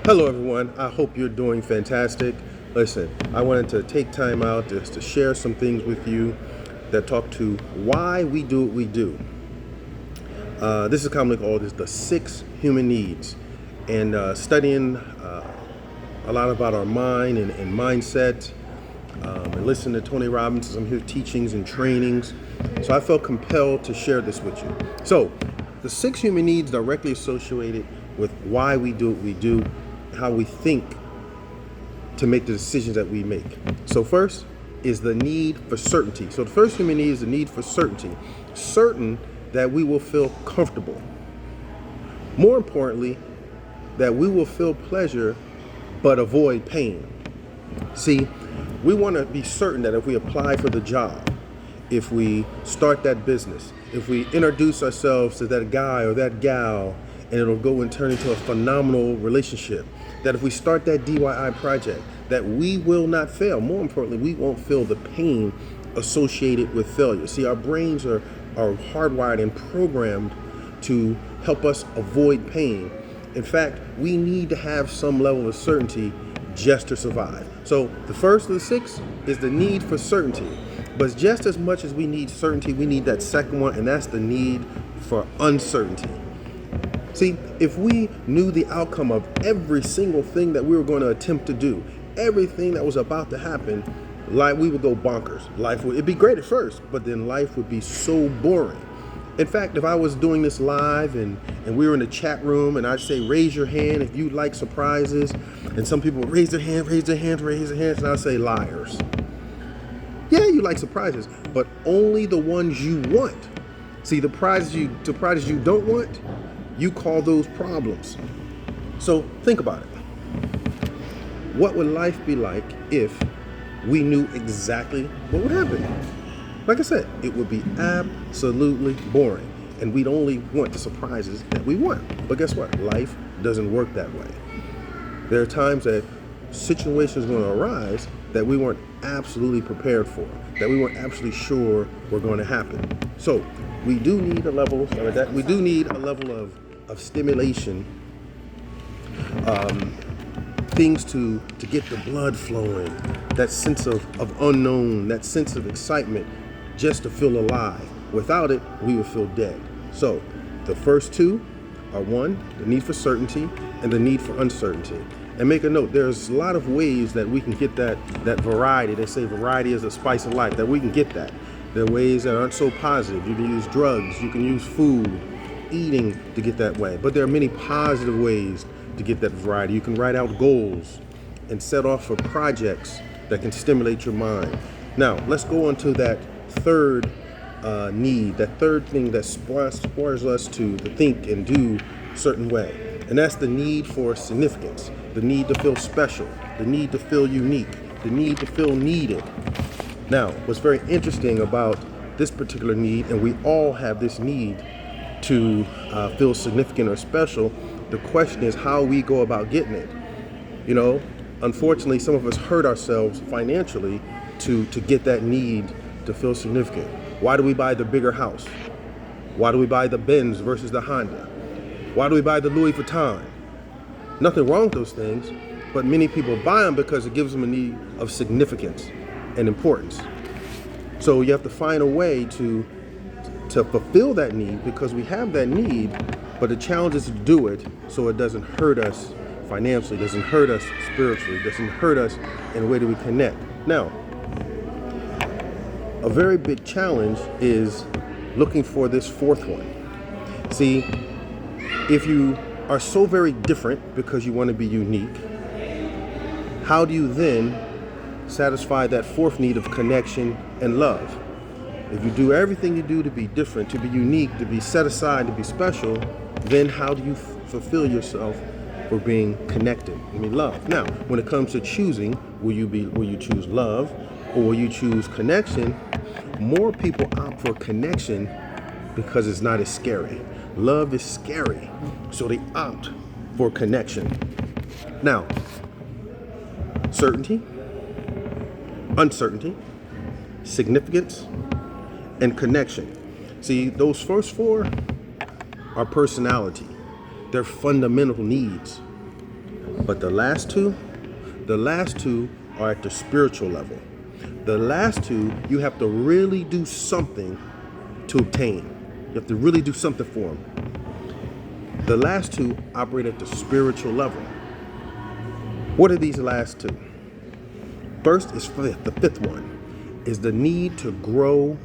Hello, everyone. I hope you're doing fantastic. Listen, I wanted to take time out just to share some things with you that talk to why we do what we do. This is commonly called the 6 human needs, and studying a lot about our mind and mindset, and listening to Tony Robbins, some of his teachings and trainings. So I felt compelled to share this with you. So the 6 human needs directly associated with why we do what we do, how we think to make the decisions that we make. So first is the need for certainty. So the first human need is the need for certainty. Certain that we will feel comfortable. More importantly, that we will feel pleasure but avoid pain. See, we want to be certain that if we apply for the job, if we start that business, if we introduce ourselves to that guy or that gal, and it'll go and turn into a phenomenal relationship, that if we start that DIY project, that we will not fail. More importantly, we won't feel the pain associated with failure. See, our brains are hardwired and programmed to help us avoid pain. In fact, we need to have some level of certainty just to survive. So the first of the 6 is the need for certainty. But just as much as we need certainty, we need that second one, and that's the need for uncertainty. See, if we knew the outcome of every single thing that we were going to attempt to do, everything that was about to happen, we would go bonkers. It'd be great at first, but then life would be so boring. In fact, if I was doing this live and we were in the chat room and I'd say, raise your hand if you like surprises, and some people would raise their hands, and I'd say, liars. Yeah, you like surprises, but only the ones you want. See, the prizes you don't want, you call those problems. So think about it. What would life be like if we knew exactly what would happen? Like I said, it would be absolutely boring, and we'd only want the surprises that we want. But guess what? Life doesn't work that way. There are times that situations are going to arise that we weren't absolutely prepared for, that we weren't absolutely sure were going to happen. So we do need a level of stimulation, things to get the blood flowing, that sense of unknown, that sense of excitement, just to feel alive. Without it, we would feel dead. So the first 2 are 1, the need for certainty, and the need for uncertainty. And make a note, there's a lot of ways that we can get that variety. They say variety is the spice of life, that we can get that. There are ways that aren't so positive. You can use drugs, you can use food, eating to get that way. But there are many positive ways to get that variety. You can write out goals and set off for projects that can stimulate your mind. Now, let's go on to that third need, that third thing that spurs us to think and do a certain way. And that's the need for significance, the need to feel special, the need to feel unique, the need to feel needed. Now, what's very interesting about this particular need, and we all have this need to feel significant or special, the question is how we go about getting it. You know, unfortunately, some of us hurt ourselves financially to get that need to feel significant. Why do we buy the bigger house? Why do we buy the Benz versus the Honda? Why do we buy the Louis Vuitton? Nothing wrong with those things, but many people buy them because it gives them a need of significance and importance. So you have to find a way to fulfill that need, because we have that need, but the challenge is to do it so it doesn't hurt us financially, doesn't hurt us spiritually, doesn't hurt us in the way that we connect. Now, a very big challenge is looking for this 4th one. See, if you are so very different because you want to be unique, how do you then satisfy that 4th need of connection and love? If you do everything you do to be different, to be unique, to be set aside, to be special, then how do you fulfill yourself for being connected? Love. Now, when it comes to choosing, will you choose love or will you choose connection? More people opt for connection because it's not as scary. Love is scary, so they opt for connection. Now, certainty, uncertainty, significance, and connection. See, those first 4 are personality. They're fundamental needs. But the last two are at the spiritual level. The last two, you have to really do something to obtain. You have to really do something for them. The last two operate at the spiritual level. What are these last two? First is the fifth one, is the need to grow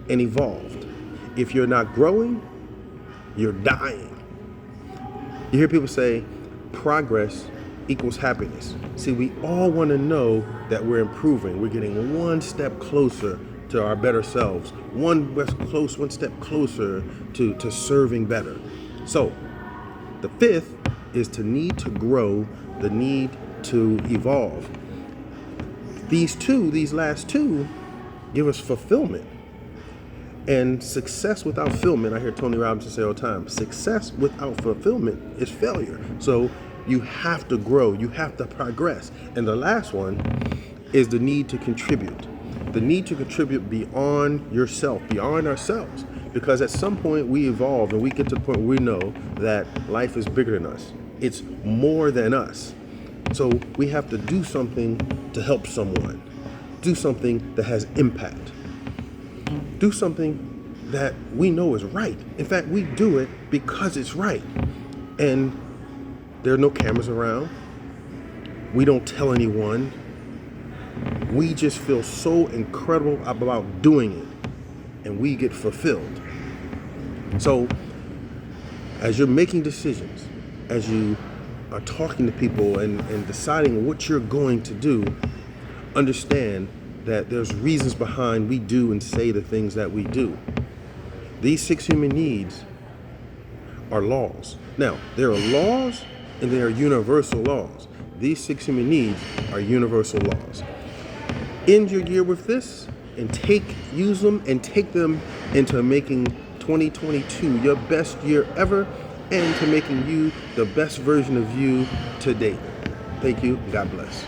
and evolve. If you're not growing, you're dying. You hear people say, progress equals happiness. See, we all want to know that we're improving. We're getting one step closer to our better selves, one step closer to serving better. So, the fifth is to need to grow, the need to evolve. These last two, give us fulfillment. And success without fulfillment, I hear Tony Robbins say all the time, success without fulfillment is failure. So you have to grow, you have to progress. And the last one is the need to contribute. The need to contribute beyond yourself, beyond ourselves. Because at some point we evolve and we get to the point where we know that life is bigger than us. It's more than us. So we have to do something to help someone. Do something that has impact. Do something that we know is right. In fact, we do it because it's right. And there are no cameras around. We don't tell anyone. We just feel so incredible about doing it, and we get fulfilled. So, as you're making decisions, as you are talking to people and deciding what you're going to do, understand that there's reasons behind we do and say the things that we do. These 6 human needs are laws. Now, there are laws and there are universal laws. These 6 human needs are universal laws. End your year with this and use them and take them into making 2022 your best year ever and to making you the best version of you to date. Thank you. God bless.